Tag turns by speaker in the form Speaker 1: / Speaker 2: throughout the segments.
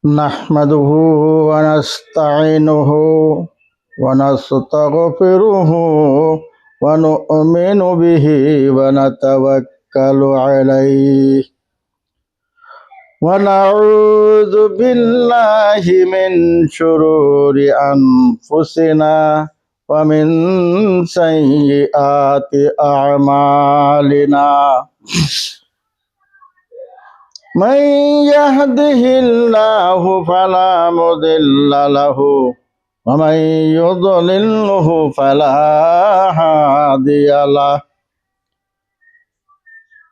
Speaker 1: نحمده ونستعينه ونستغفره ونؤمن به ونتوكل عليه ونعوذ بالله من شرور أنفسنا ومن سيئات أعمالنا من يهده الله فلا مضل له ومن يضلله فلا هادي له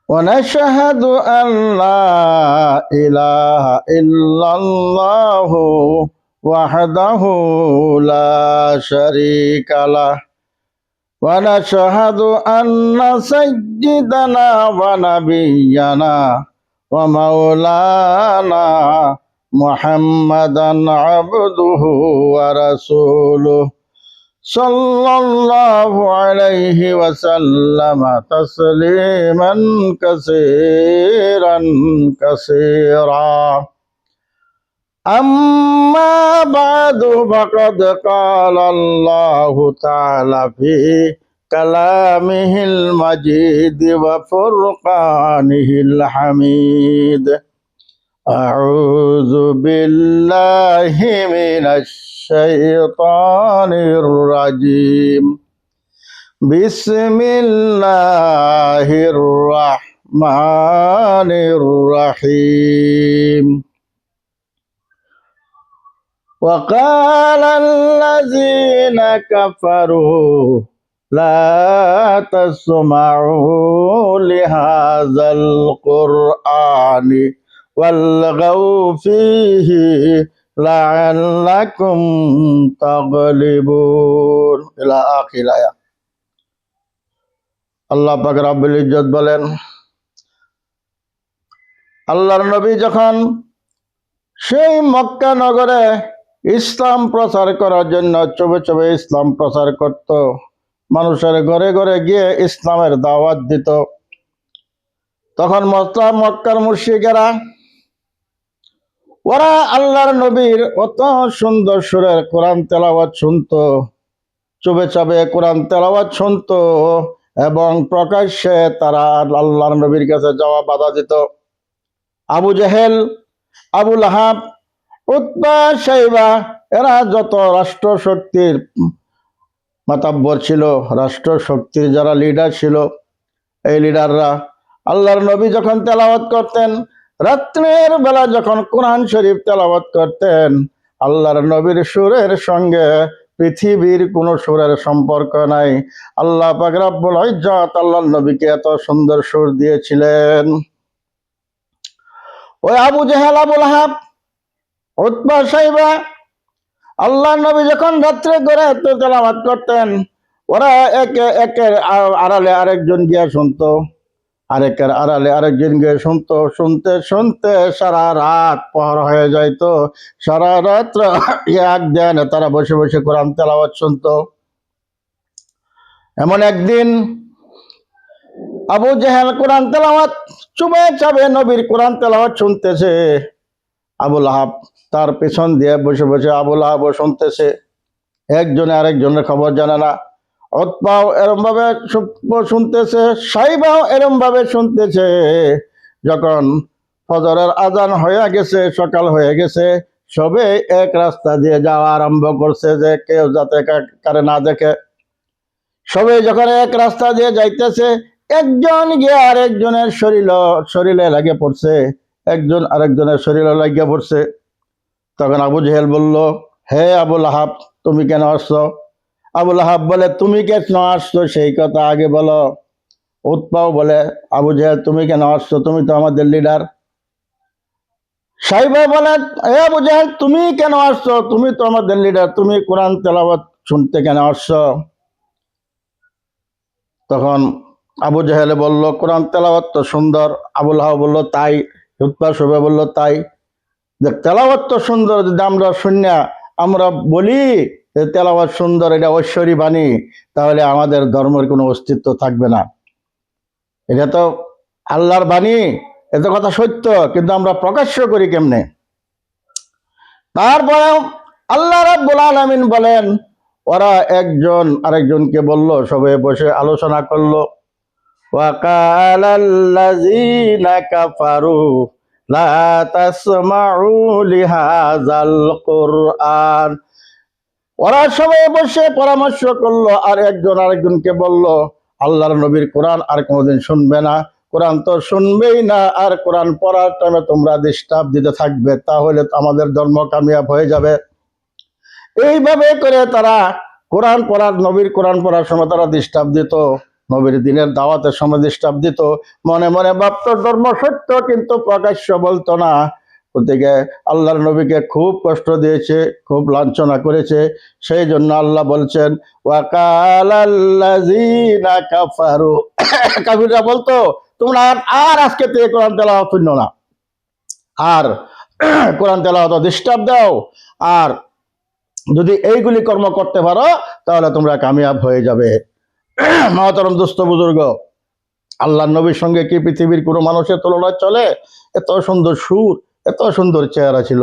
Speaker 1: ونشهد أن لا إله إلا الله وحده لا شريك له ونشهد أن سيدنا ونبينا ومولانا محمدا عبده ورسوله صلى الله عليه وسلم تسليما كثيرا كثيرا أما بعد فقد قال الله تعالى في كلامه المجيد وفرقانه الحميد أعوذ بالله من الشيطان الرجيم بسم الله الرحمن الرحيم وقال الذين كفروا لا تسمعوا لهذا القرآن والغوا فيه لعلكم تغلبون إلى آخر الآية আল্লাহ পাক রব্বুল ইজ্জত বলেন, আল্লাহর নবী যখন সেই মক্কা নগরে ইসলাম প্রচার করার জন্য চবে চবে ইসলাম প্রচার করত, মানুষের ঘরে ঘরে গিয়ে ইসলামের দাওয়াত দিত, তখন মক্কার মুশরিকেরা ওরা আল্লাহর নবীর অত সুন্দর সুরের কোরআন তেলাওয়াত শুনতো, চুপে চাপে কোরআন তেলাওয়াত শুনতো এবং প্রকাশ্যে তারা আল্লাহর নবীর কাছে যাওয়া বাধা দিত। আবু জেহেল, আবু লাহাব, উতবা, শাইবা এরা যত রাষ্ট্র শক্তির মাতাব্বর ছিল, রাষ্ট্র শক্তির যারা লিডার ছিল, এই লিডাররা আল্লাহর নবী যখন তেলাওয়াত করতেন, রাত্রের বেলা যখন কোরআন শরীফ তেলাওয়াত করতেন, আল্লাহর নবীর সুরের সঙ্গে পৃথিবীর কোনো সুরের সম্পর্ক নাই। আল্লাহ পাক রব্বুল ইজ্জত আল্লাহর নবীকে এত সুন্দর সুর দিয়েছিলেন। ওই আবু জেহেল, আবু লাহাব, উতবা, শাইবা আল্লাহর নবী যখন রাত্রে করে তেলাওয়াত করতেন, ওরা একের আড়ালে আরেকজন গিয়ে শুনতো, আরেকের আড়ালে আরেকজন গিয়ে শুনতো, শুনতে শুনতে সারা রাত পার হয়ে যাইতো। সারা রাত এক দেন তারা বসে বসে কোরআন তেলাওয়াত শুনতো। এমন একদিন আবু জেহেল কোরআন তেলাওয়াত চুপে চাপে নবীর কোরআন তেলাওয়াত শুনতেছে, আবু লাহাব তার পেছন দিয়ে বসে বসে আবু লাহাবও শুনতেছে, একজনে আরেকজনের খবর জানে না। উতবাও এরম ভাবে শুনতেছে, শাইবাও এরম ভাবে শুনতেছে। যখন ফজরের আজান হয়ে গেছে, সকাল হয়ে গেছে, সবে এক রাস্তা দিয়ে যাওয়া আরম্ভ করছে যে কেউ যাতে কারে না দেখে। সবে যখন এক রাস্তা দিয়ে যাইতেছে, একজন গিয়ে আরেকজনের শরীরে লাগে পড়ছে, একজন আরেকজনের শরীরে লাগিয়ে পড়ছে। তখন আবু জেহেল বলল, হে আবু লাহাব, তুমি কেন আসছো? আবু লাহাব বলে, তুমি কেন আসছো সেই কথা আগে বলো। উতবাও বলে, আবু জেহেল তুমি কেন আসছো? তুমি তো আমাদের লিডার। শাইবা বলে, হে আবু জেহেল তুমি কেন আসছো? তুমি তো আমাদের লিডার, তুমি কোরআন তেলাওয়াত শুনতে কেন আসছো? তখন আবু জেহেলে বলল, কোরআন তেলাওয়াত তো সুন্দর। আবু লাহাব বলল, তাই? উতবা, শাইবা বলল, তাই? যে তেলাওয়াত তো সুন্দর, যদি আমরা আমরা বলি তেলাওয়াত সুন্দর, এটা ঐশ্বরী বাণী, তাহলে আমাদের ধর্মের কোনো অস্তিত্ব থাকবে না। এটা তো আল্লাহর বাণী, এত কথা সত্য, কিন্তু আমরা প্রকাশ্য করি কেমনে? তারপরে আল্লাহ রাব্বুল আলামিন বলেন, ওরা একজন আরেকজনকে বলল, সবাই বসে আলোচনা করলো, وقال الذين كفروا لا تسمعوا لهذا القرآن। ওরা সবাই বসে পরামর্শ করলো, আর একজন আরেকজনকে বলল, আল্লাহর নবীর কোরআন আর কোনোদিন শুনবে না, কোরআন তো শুনবেই না, আর কোরআন পড়ার টাইমে তোমরা ডিস্টার্ব দিতে থাকবে, তাহলে আমাদের ধর্ম কামিয়াব হয়ে যাবে। এইভাবে করে তারা কোরআন পড়ার, নবীর কোরআন পড়ার সময় তারা ডিস্টার্ব দিত, নবীর দিনের দাওয়াতের সময় ডিস্টার্ব দিত। মনে মনে ভাবত ধর্ম সত্য, কিন্তু প্রকাশ্য বলতো না। ওদিকে আল্লাহর নবীকে খুব কষ্ট দিয়েছে, খুব লাঞ্ছনা করেছে। সেই জন্য আল্লাহ বলছেন, ওয়াকালাল্লাযীনা কাফারু, কাফিররা বলতো, তোমরা আর আজকে থেকে কোরআন তেলাওয়াত শুনো না, আর কোরআন তেলাওয়াত ডিস্টার্ব দাও, আর যদি এইগুলি কর্ম করতে পারো তাহলে তোমরা কামিয়াব হয়ে যাবে। মহতরম দোস্ত বুজুর্গ, আল্লাহর নবীর সঙ্গে কি পৃথিবীর কোনো মানুষের তুলনা চলে? এত সুন্দর সুর, এত সুন্দর চেহারা ছিল,